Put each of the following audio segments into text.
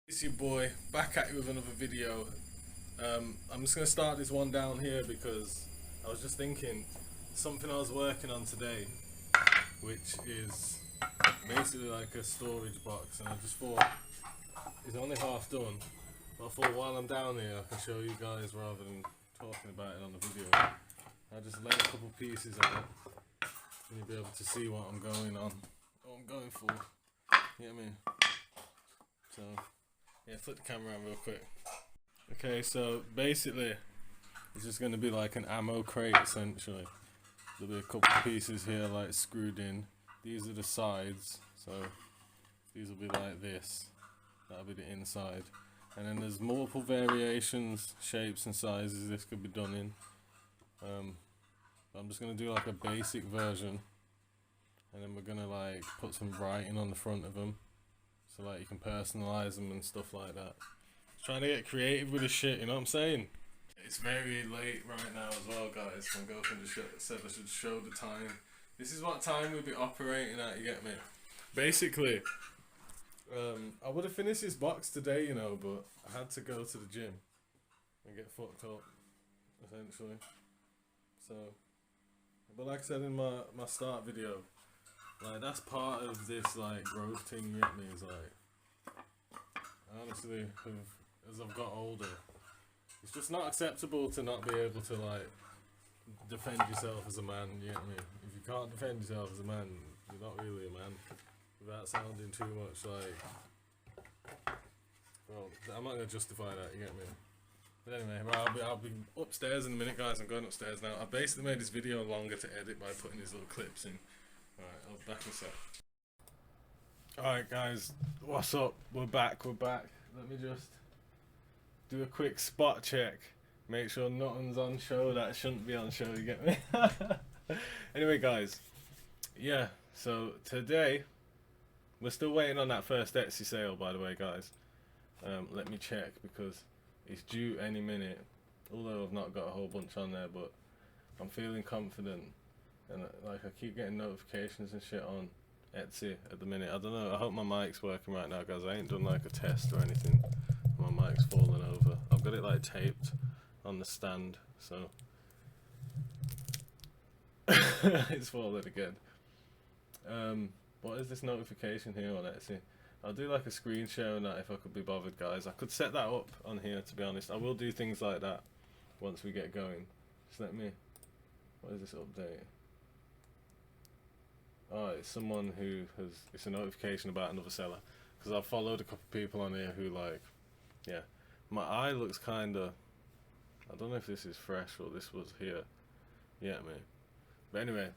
It's your boy back at you with another video. I'm just gonna start this one down here because I was just thinking something I was working on today, which is basically like a storage box, and I just thought it's only half done. But I thought while I'm down here, I can show you guys rather than talking about it on the video. I just lay a couple pieces on it, and you'll be able to see what I'm going on, what I'm going for. You get me? So. Yeah, flip the camera around real quick. Okay, so basically, it's just going to be like an ammo crate essentially. There'll be a couple of pieces here like screwed in. These are the sides, so these will be like this. That'll be the inside. And then there's multiple variations, shapes and sizes this could be done in. I'm just going to do like a basic version. And then we're going to like put some writing on the front of them. So like you can personalize them and stuff like that. Trying to get creative with this shit, you know what I'm saying? It's very late right now as well, guys. My girlfriend just said I should show the time. This is what time we'll be operating at, you get me? Basically, I would have finished this box today, you know, but I had to go to the gym and get fucked up, essentially. So, but like I said in my start video, like that's part of this like growth thing, you get me? Is like, honestly, as I've got older, it's just not acceptable to not be able to like defend yourself as a man, you get me? If you can't defend yourself as a man, you're not really a man. Without sounding too much like, well, I'm not gonna justify that, you get me? But anyway, right, I'll be upstairs in a minute, guys. I'm going upstairs now. I basically made this video longer to edit by putting these little clips in. Alright, I'll back in a sec. Alright guys, what's up? We're back. Let me just do a quick spot check. Make sure nothing's on show that shouldn't be on show, you get me? Anyway guys, yeah, so today, we're still waiting on that first Etsy sale, by the way guys. Let me check because it's due any minute. Although I've not got a whole bunch on there, but I'm feeling confident. And like I keep getting notifications and shit on Etsy at the minute. I don't know, I hope my mic's working right now guys. I ain't done like a test or anything. My mic's falling over. I've got it like taped on the stand, so it's falling again. What is this notification here on Etsy? I'll do like a screen share on that if I could be bothered guys. I could set that up on here, to be honest. I will do things like that once we get going. Just let me, what is this update? Oh, it's someone who has, it's a notification about another seller. Because I've followed a couple of people on here who like, yeah. My eye looks kinda, I don't know if this is fresh or this was here. Yeah, man. But anyway,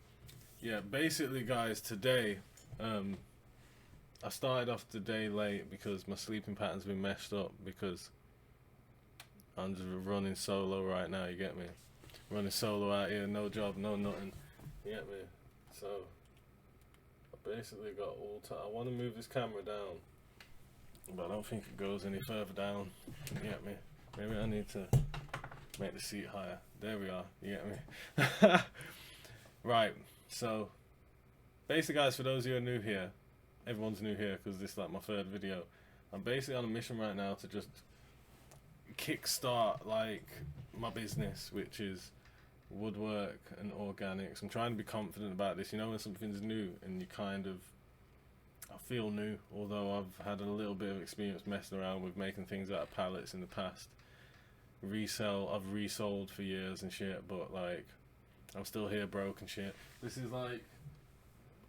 yeah, basically guys, today, I started off the day late because my sleeping pattern's been messed up because I'm just running solo right now, you get me? Running solo out here, no job, no nothing, you get me? So, basically got all time. I want to move this camera down, but I don't think it goes any further down. You get me? Maybe I need to make the seat higher. There we are. You get me? Right. So, basically, guys, for those of you who are new here, everyone's new here because this is like my third video. I'm basically on a mission right now to just kickstart like my business, which is woodwork and organics. I'm trying to be confident about this. You know when something's new and you kind of, I feel new, although I've had a little bit of experience messing around with making things out of pallets in the past. I've resold for years and shit, but like I'm still here broke and shit. This is like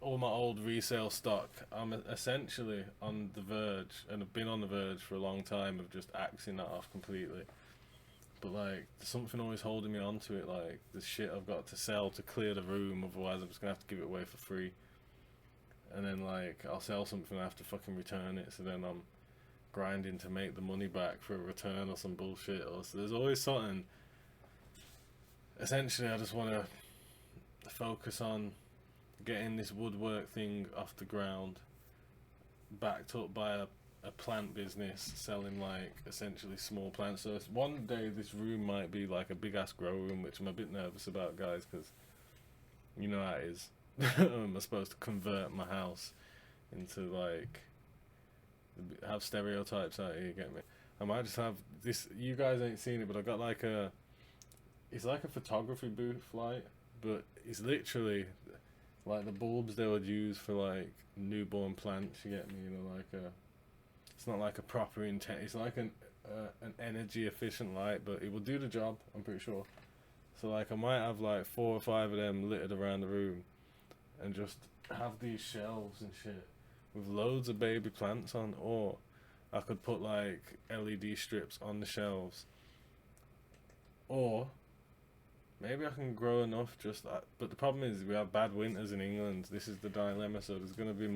all my old resale stock. I'm essentially on the verge, and I've been on the verge for a long time, of just axing that off completely. But like, there's something always holding me onto it, like the shit I've got to sell to clear the room, otherwise I'm just gonna have to give it away for free. And then like, I'll sell something, I have to fucking return it, so then I'm grinding to make the money back for a return or some bullshit. Or so there's always something. Essentially, I just want to focus on getting this woodwork thing off the ground, backed up by a plant business selling like essentially small plants. So one day this room might be like a big ass grow room, which I'm a bit nervous about guys, because you know how it is. I'm supposed to convert my house into like have stereotypes out here. You get me? I might just have this. You guys ain't seen it, but I got like a. It's like a photography booth, like, but it's literally like the bulbs they would use for like newborn plants. You get me? You know, like a. It's not like a proper intent. It's like an energy efficient light, but it will do the job. I'm pretty sure. So like I might have like 4 or 5 of them littered around the room, and just have these shelves and shit with loads of baby plants on, or I could put like LED strips on the shelves, or maybe I can grow enough just that. But the problem is we have bad winters in England. This is the dilemma. So there's going to be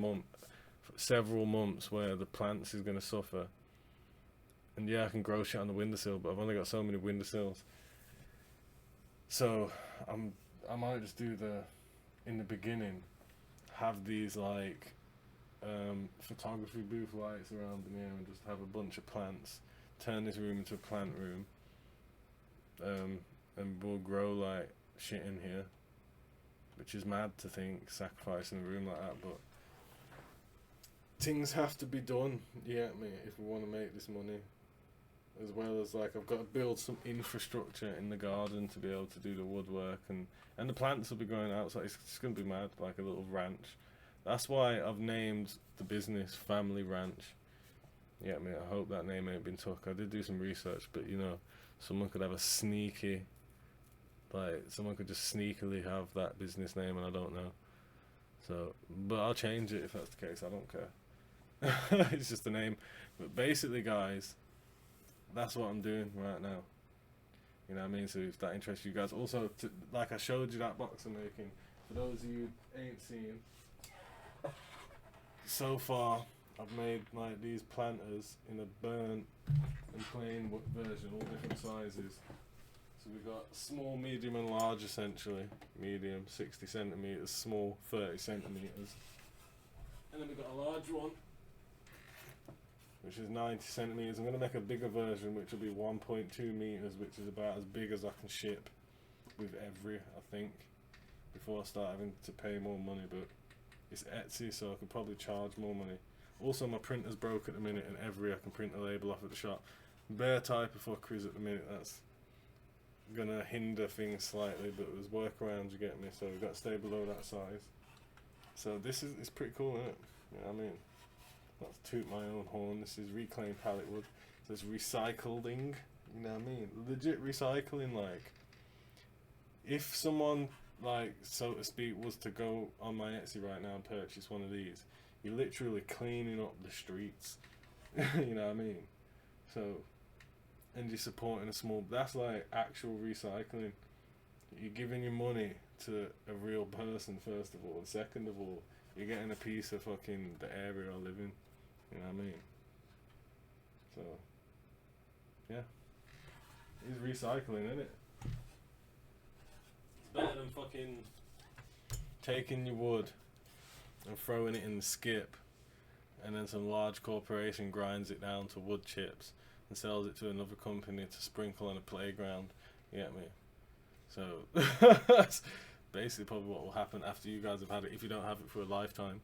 several months where the plants is going to suffer. And yeah, I can grow shit on the windowsill, but I've only got so many windowsills. So I might just do in the beginning, have these like photography booth lights around in here and just have a bunch of plants. Turn this room into a plant room. And we'll grow like shit in here, which is mad to think, sacrificing a room like that, but things have to be done, you get me, if we want to make this money. As well as like I've got to build some infrastructure in the garden to be able to do the woodwork, and the plants will be growing outside. It's just going to be mad, like a little ranch. That's why I've named the business Family Ranch. You get me? I hope that name ain't been took. I did do some research, but you know, someone could have a sneaky, like someone could just sneakily have that business name and I don't know. So, but I'll change it if that's the case. I don't care. It's just a name. But basically, guys, that's what I'm doing right now. You know what I mean? So if that interests you guys, also like I showed you that box I'm making. For those of you who ain't seen, so far I've made like these planters in a burnt and plain version, all different sizes. So we've got small, medium and large essentially. Medium 60 centimeters, small 30 centimeters. And then we've got a large one which is 90 centimeters. I'm going to make a bigger version which will be 1.2 meters, which is about as big as I can ship with every, I think, before I start having to pay more money. But it's Etsy, so I could probably charge more money. Also, my printer's broke at the minute, and every I can print a label off at the shop. Bare type for Chris at the minute. That's gonna hinder things slightly, but there's workarounds, you get me. So we've got to stay below that size. So this is, it's pretty cool, isn't it? You know what I mean? Not to toot my own horn. This is reclaimed pallet wood. So it's recycling. You know what I mean? Legit recycling. Like, if someone, like, so to speak, was to go on my Etsy right now and purchase one of these, you're literally cleaning up the streets. You know what I mean? So, and you're supporting a small, that's like actual recycling. You're giving your money to a real person, first of all, and second of all, you're getting a piece of fucking the area I live in. You know what I mean? So, yeah. It's recycling, isn't it? It's better than fucking taking your wood and throwing it in the skip, and then some large corporation grinds it down to wood chips and sells it to another company to sprinkle on a playground. You get me? So that's basically probably what will happen after you guys have had it, if you don't have it for a lifetime.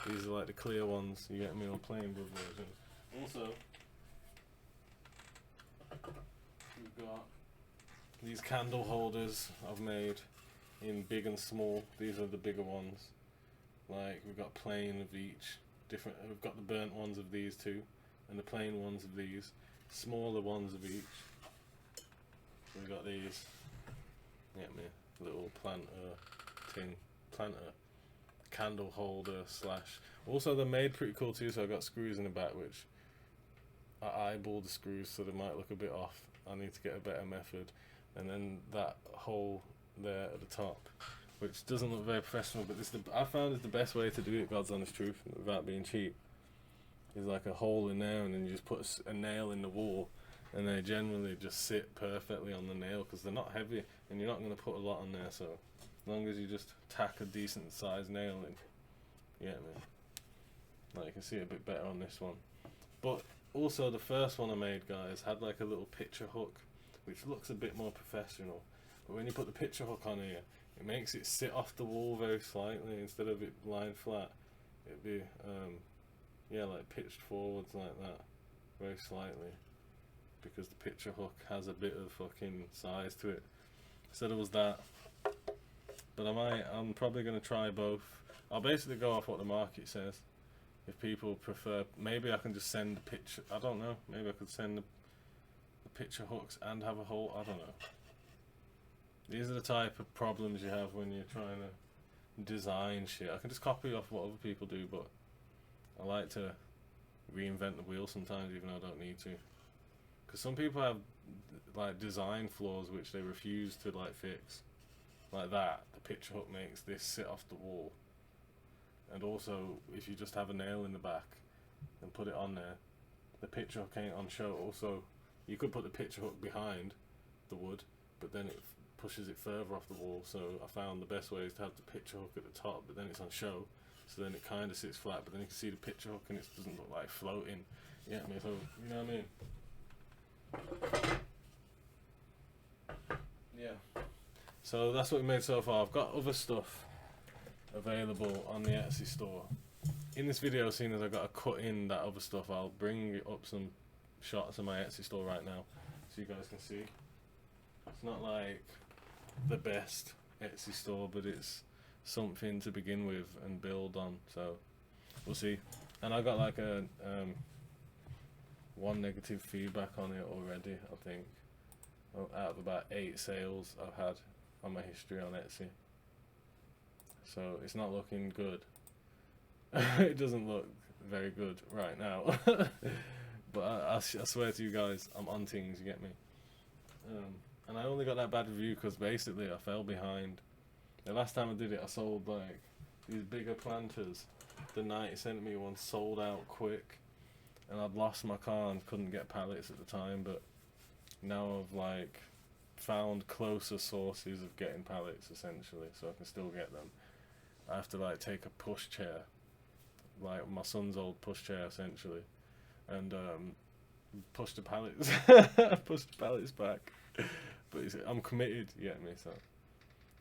These are like the clear ones, you get me, on plain wood versions. Also, we've got these candle holders I've made in big and small. These are the bigger ones. Like, we've got plain of each. Different. We've got the burnt ones of these two, and the plain ones of these. Smaller ones of each. We've got these. Get me, little planter candle holder slash. Also, they're made pretty cool too. So I've got screws in the back, which I eyeball the screws, so they might look a bit off. I need to get a better method. And then that hole there at the top, which doesn't look very professional, but this I found is the best way to do it, God's honest truth, without being cheap. Is like a hole in there, and then you just put a nail in the wall, and they generally just sit perfectly on the nail because they're not heavy, and you're not going to put a lot on there. So as long as you just tack a decent sized nail in, yeah, man. Like, you can see it a bit better on this one. But also the first one I made, guys, had like a little picture hook, which looks a bit more professional. But when you put the picture hook on here, it makes it sit off the wall very slightly instead of it lying flat. It'd be yeah, like pitched forwards like that, very slightly, because the picture hook has a bit of fucking size to it. So there was that. But I'm probably gonna try both. I'll basically go off what the market says. If people prefer, maybe I can just send the picture. I don't know. Maybe I could send the picture hooks and have a whole. I don't know. These are the type of problems you have when you're trying to design shit. I can just copy off what other people do, but I like to reinvent the wheel sometimes, even though I don't need to. Because some people have like design flaws which they refuse to like fix. Like that, the picture hook makes this sit off the wall. And also, if you just have a nail in the back and put it on there, the picture hook ain't on show. Also, you could put the picture hook behind the wood, but then it pushes it further off the wall. So I found the best way is to have the picture hook at the top, but then it's on show. So then it kind of sits flat, but then you can see the picture hook and it doesn't look like floating. Yeah, I mean, so, you know what I mean? Yeah. So that's what we made so far. I've got other stuff available on the Etsy store. In this video, seeing as I got to cut in that other stuff, I'll bring up some shots of my Etsy store right now so you guys can see. It's not like the best Etsy store, but it's something to begin with and build on, so we'll see. And I got like a one negative feedback on it already, I think, out of about 8 sales I've had on my history on Etsy. So it's not looking good. It doesn't look very good right now. But I swear to you guys, I'm on things, you get me? And I only got that bad review because basically I fell behind. The last time I did it, I sold like these bigger planters. The 90cm ones sold out quick, and I'd lost my car and couldn't get pallets at the time. But now I've like found closer sources of getting pallets essentially, so I can still get them. I have to like take a push chair, like my son's old push chair essentially, and push the pallets, push the pallets back. But I'm committed, you get me? So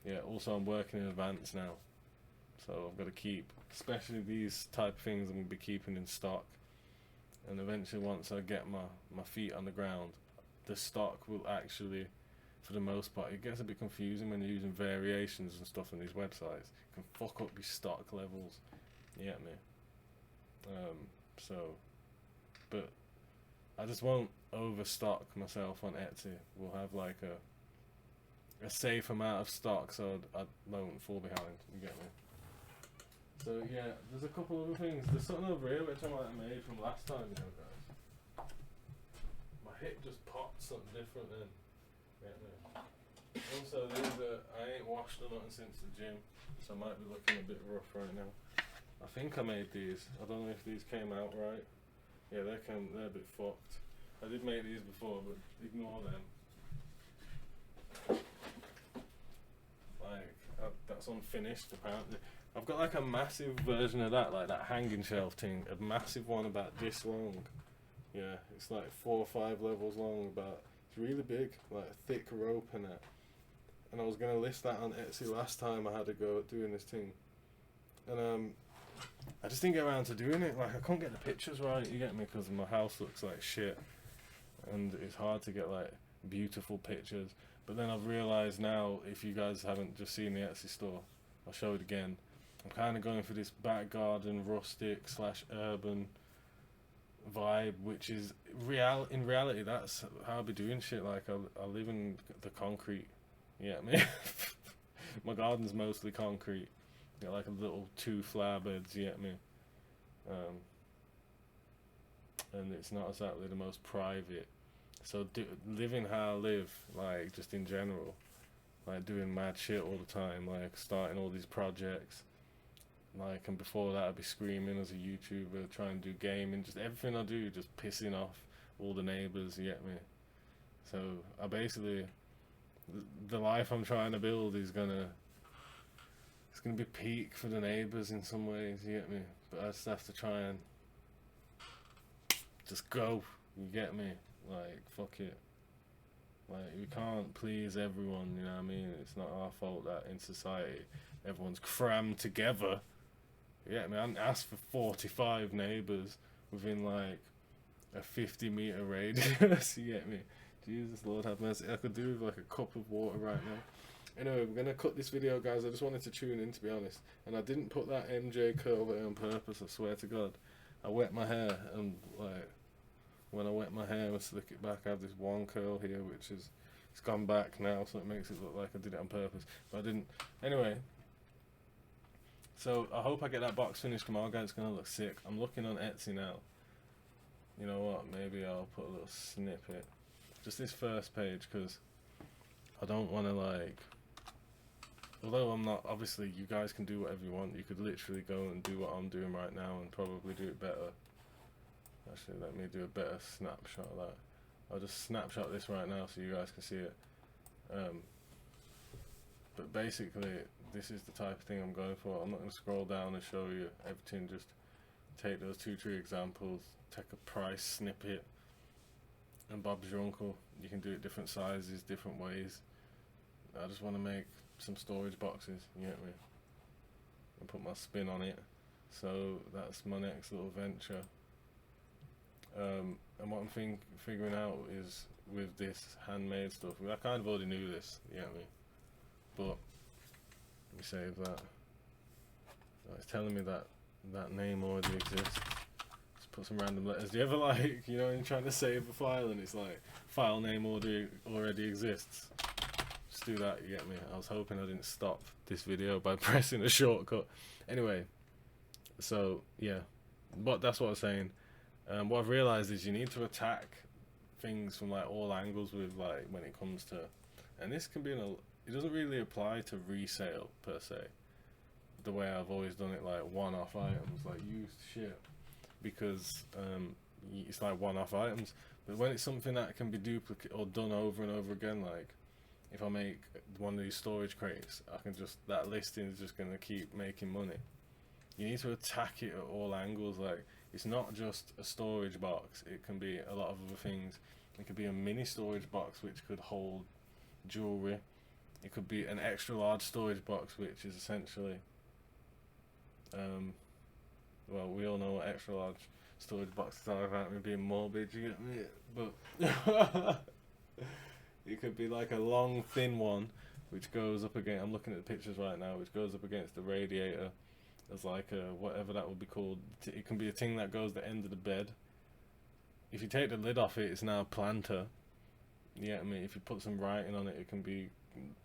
yeah. Also, I'm working in advance now, so I've got to keep, especially these type of things, I'm gonna be keeping in stock. And eventually, once I get my feet on the ground, the stock will actually, for the most part, it gets a bit confusing when you're using variations and stuff on these websites. It can fuck up your stock levels. You get me? So, but I just won't overstock myself on Etsy. We'll have like a safe amount of stock, so I won't fall behind. You get me? So yeah, there's a couple other things. There's something over here which I might have made from last time, you know, guys. My hip just popped something different then. Get me? Also, I ain't washed or nothing since the gym, so I might be looking a bit rough right now. I think I made these. I don't know if these came out right. Yeah, they're a bit fucked. I did make these before, but ignore them. Like, that's unfinished apparently. I've got like a massive version of that, like that hanging shelf thing. A massive one about this long. Yeah, it's like 4 or 5 levels long, it's really big, like a thick rope and that. And I was going to list that on Etsy last time I had to go at doing this thing. And I just didn't get around to doing it. Like, I couldn't get the pictures right, you get me, because my house looks like shit. And it's hard to get like beautiful pictures. But then I've realised now, if you guys haven't just seen the Etsy store, I'll show it again. I'm kind of going for this back garden, rustic / urban vibe, which is in reality that's how I be doing shit. Like I live in the concrete. You get me? My garden's mostly concrete. Got like a little 2 flower beds. You get me? And it's not exactly the most private. So living how I live, like just in general, like doing mad shit all the time, like starting all these projects. Like, and before that I'd be screaming as a YouTuber, trying to do gaming, just everything I do, just pissing off all the neighbours, you get me? So I basically, the life I'm trying to build is it's gonna be peak for the neighbours in some ways, you get me? But I just have to try and just go, you get me? Like, fuck it. Like, we can't please everyone, you know what I mean? It's not our fault that in society everyone's crammed together. Yeah, I mean, I didn't ask for 45 neighbours within like a 50-metre radius. You get me? Jesus, Lord have mercy. I could do with like a cup of water right now. Anyway, we're gonna cut this video, guys. I just wanted to tune in, to be honest. And I didn't put that MJ curl there on purpose, I swear to God. I wet my hair, and like, when I wet my hair and slick it back, I have this one curl here, which is, it's gone back now, so it makes it look like I did it on purpose. But I didn't. Anyway, so I hope I get that box finished tomorrow, guys. It's gonna look sick. I'm looking on Etsy now. You know what? Maybe I'll put a little snippet. Just this first page, because I don't want to like... Although I'm not... Obviously, you guys can do whatever you want. You could literally go and do what I'm doing right now and probably do it better. Actually, let me do a better snapshot of that. I'll just snapshot this right now so you guys can see it. But basically, this is the type of thing I'm going for. I'm not going to scroll down and show you everything. Just take those 2-3 examples, take a price snippet, and Bob's your uncle. You can do it different sizes, different ways. I just want to make some storage boxes, you get me, and put my spin on it. So that's my next little venture. And what I'm figuring out is with this handmade stuff, I kind of already knew this, you get me, but let me save that. It's telling me that that name already exists. Just put some random letters. Do you ever like, you know, you're trying to save a file and it's like, file name already exists? Just do that, you get me. I was hoping I didn't stop this video by pressing a shortcut. Anyway, so yeah, but that's what I was saying. What I've realized is you need to attack things from like all angles with like when it comes to, and this can be it doesn't really apply to resale per se, the way I've always done it, like one-off items, like used shit, because it's like one-off items. But when it's something that can be duplicated or done over and over again, like if I make one of these storage crates, I can just, that listing is just gonna keep making money. You need to attack it at all angles. Like, it's not just a storage box, it can be a lot of other things. It could be a mini storage box which could hold jewelry. It could be an extra large storage box which is essentially well, we all know what extra large storage boxes are without me being morbid, you get me? But it could be like a long thin one which goes up against, I'm looking at the pictures right now, which goes up against the radiator as like a, whatever that would be called. It can be a thing that goes the end of the bed. If you take the lid off it, it's now a planter. Yeah, I mean, if you put some writing on it, it can be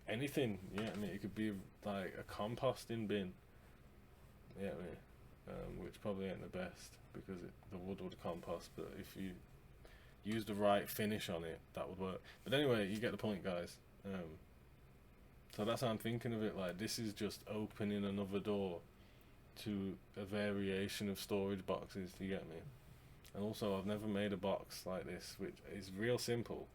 anything. Yeah, I mean, it could be like a composting bin. Yeah, I mean, which probably ain't the best because the wood would compost. But if you use the right finish on it, that would work. But anyway, you get the point, guys. So that's how I'm thinking of it. Like, this is just opening another door to a variation of storage boxes, do you get me? And also, I've never made a box like this, which is real simple,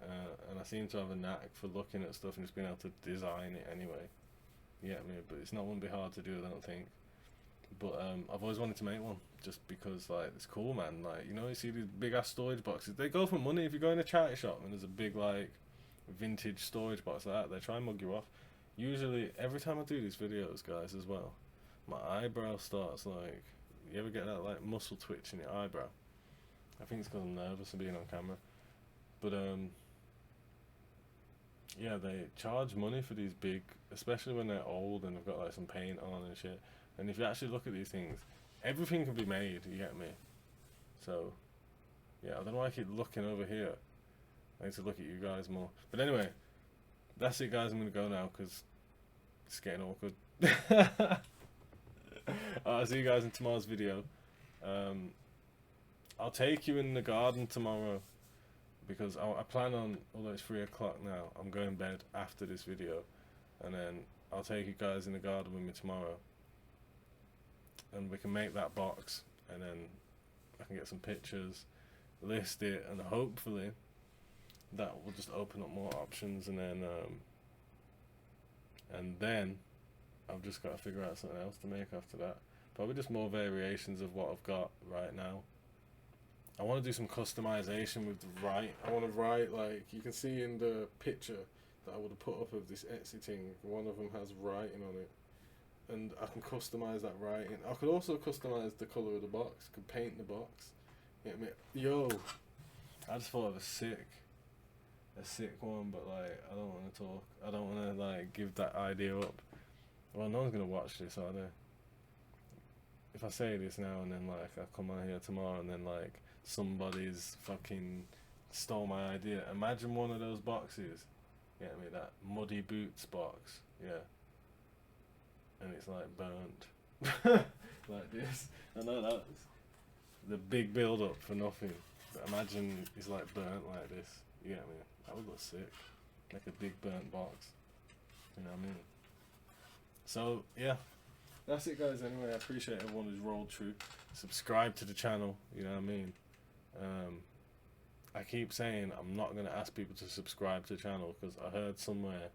and I seem to have a knack for looking at stuff and just being able to design it anyway, you get me? But it's not going to be hard to do, I don't think. But I've always wanted to make one, just because like it's cool, man. Like, you know, you see these big ass storage boxes, they go for money. If you go in a charity shop and there's a big like vintage storage box like that, they try and mug you off. Usually, every time I do these videos, guys, as well, my eyebrow starts like, you ever get that like muscle twitch in your eyebrow? I think it's because I'm nervous of being on camera. But yeah, they charge money for these big, especially when they're old and they've got like some paint on and shit. And if you actually look at these things, everything can be made, you get me? So yeah, I don't know why I keep looking over here. I need to look at you guys more. But anyway, that's it, guys. I'm gonna go now because it's getting awkward. I'll see you guys in tomorrow's video. I'll take you in the garden tomorrow because I plan on, although it's 3 o'clock now, I'm going to bed after this video, and then I'll take you guys in the garden with me tomorrow and we can make that box, and then I can get some pictures, list it, and hopefully that will just open up more options, and then I've just got to figure out something else to make after that. Probably just more variations of what I've got right now. I want to do some customization with the write. I want to write, like, you can see in the picture that I would have put up of this Etsy thing, one of them has writing on it. and I can customize that writing. I could also customize the color of the box. I could paint the box. You know what I mean? Yo, I just thought of a sick one, but like I don't want to talk. I don't want to like give that idea up. Well, no one's gonna watch this, are they? If I say this now and then like I come on here tomorrow and then like somebody's fucking stole my idea. Imagine one of those boxes. You know what I mean? That Muddy Boots box. Yeah. And it's like burnt. Like this. I know that's the big build up for nothing. But imagine it's like burnt like this. You know what I mean? That would look sick. Like a big burnt box. You know what I mean? So, yeah. That's it, guys. Anyway, I appreciate everyone who's rolled through. Subscribe to the channel. You know what I mean? I keep saying I'm not going to ask people to subscribe to the channel because I heard somewhere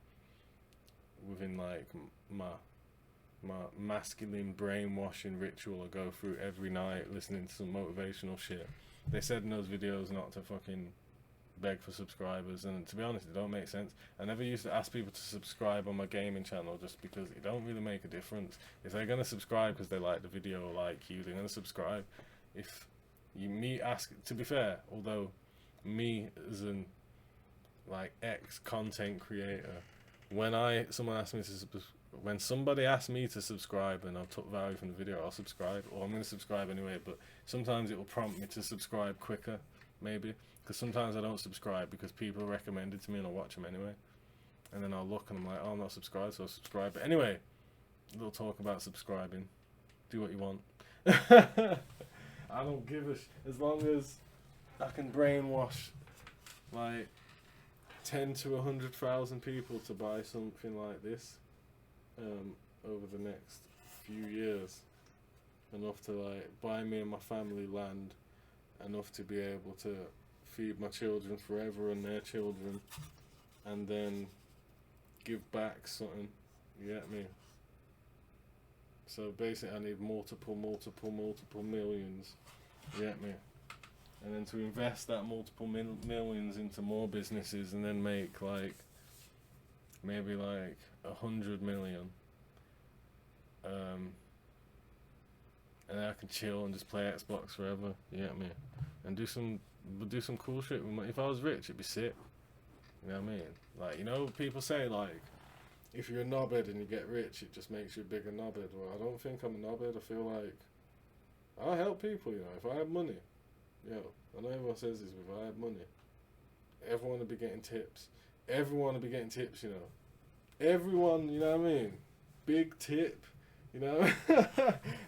within like my masculine brainwashing ritual I go through every night listening to some motivational shit. They said in those videos not to fucking beg for subscribers, and to be honest, it don't make sense. I never used to ask people to subscribe on my gaming channel just because it don't really make a difference. If they're gonna subscribe because they like the video or like you, they're gonna subscribe. If me ask, to be fair, although me as an like ex content creator, when somebody asks me to subscribe and I've took value from the video, I'll subscribe, or I'm going to subscribe anyway, but sometimes it will prompt me to subscribe quicker, maybe, because sometimes I don't subscribe because people recommend it to me and I'll watch them anyway, and then I'll look and I'm like, oh, I'm not subscribed, so I'll subscribe. But anyway, a little talk about subscribing. Do what you want. I don't give a as long as I can brainwash like 10 to 100,000 people to buy something like this over the next few years, enough to like buy me and my family land, enough to be able to feed my children forever and their children, and then give back something. You get me? So basically I need multiple millions. You get me? And then to invest that multiple millions into more businesses and then make like maybe like 100 million, and then I can chill and just play Xbox forever. You get me? And do some cool shit. If I was rich, it'd be sick. You know what I mean? Like, you know, people say like, if you're a knobhead and you get rich, it just makes you a bigger knobhead. Well, I don't think I'm a knobhead. I feel like I help people. You know, if I have money, yo, I know everyone says this, but if I had money, everyone would be getting tips. Everyone would be getting tips, you know. Everyone, you know what I mean? Big tip, you know?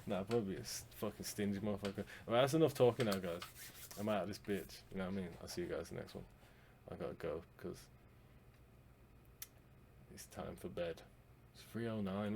Nah, probably a fucking stingy motherfucker. Alright, that's enough talking now, guys. I'm out of this bitch, you know what I mean? I'll see you guys in the next one. I gotta go, because it's time for bed. It's 3:09.